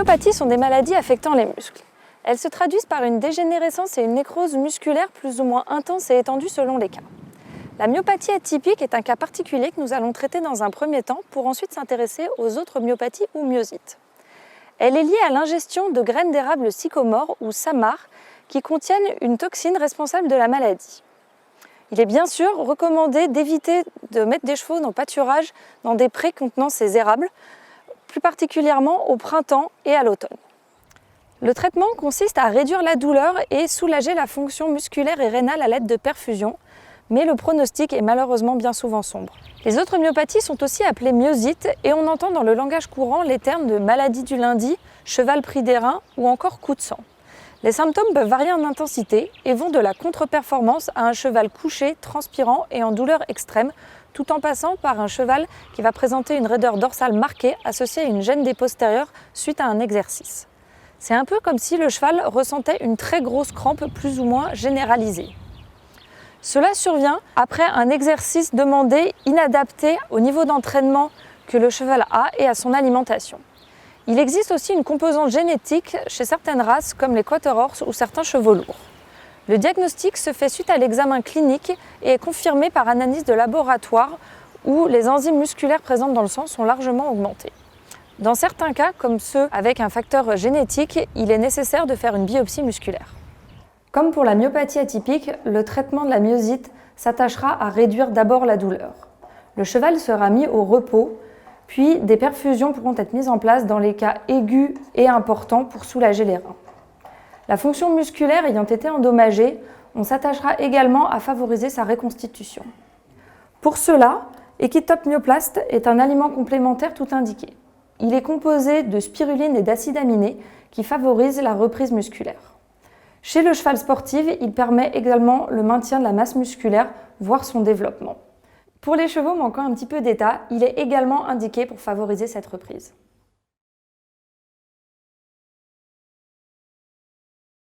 myopathies sont des maladies affectant les muscles. Elles se traduisent par une dégénérescence et une nécrose musculaire plus ou moins intense et étendue selon les cas. La myopathie atypique est un cas particulier que nous allons traiter dans un premier temps pour ensuite s'intéresser aux autres myopathies ou myosites. Elle est liée à l'ingestion de graines d'érable sycomore ou samar qui contiennent une toxine responsable de la maladie. Il est bien sûr recommandé d'éviter de mettre des chevaux en pâturage dans des prés contenant ces érables, plus particulièrement au printemps et à l'automne. Le traitement consiste à réduire la douleur et soulager la fonction musculaire et rénale à l'aide de perfusion, mais le pronostic est malheureusement bien souvent sombre. Les autres myopathies sont aussi appelées myosites et on entend dans le langage courant les termes de maladie du lundi, cheval pris des reins ou encore coup de sang. Les symptômes peuvent varier en intensité et vont de la contre-performance à un cheval couché, transpirant et en douleur extrême, tout en passant par un cheval qui va présenter une raideur dorsale marquée associée à une gêne des postérieurs suite à un exercice. C'est un peu comme si le cheval ressentait une très grosse crampe plus ou moins généralisée. Cela survient après un exercice demandé inadapté au niveau d'entraînement que le cheval a et à son alimentation. Il existe aussi une composante génétique chez certaines races comme les quarter horse ou certains chevaux lourds. Le diagnostic se fait suite à l'examen clinique et est confirmé par analyse de laboratoire où les enzymes musculaires présentes dans le sang sont largement augmentées. Dans certains cas, comme ceux avec un facteur génétique, il est nécessaire de faire une biopsie musculaire. Comme pour la myopathie atypique, le traitement de la myosite s'attachera à réduire d'abord la douleur. Le cheval sera mis au repos, puis des perfusions pourront être mises en place dans les cas aigus et importants pour soulager les reins. La fonction musculaire ayant été endommagée, on s'attachera également à favoriser sa reconstitution. Pour cela, Equitop Myoplast est un aliment complémentaire tout indiqué. Il est composé de spiruline et d'acides aminés qui favorisent la reprise musculaire. Chez le cheval sportif, il permet également le maintien de la masse musculaire, voire son développement. Pour les chevaux manquant un petit peu d'état, il est également indiqué pour favoriser cette reprise.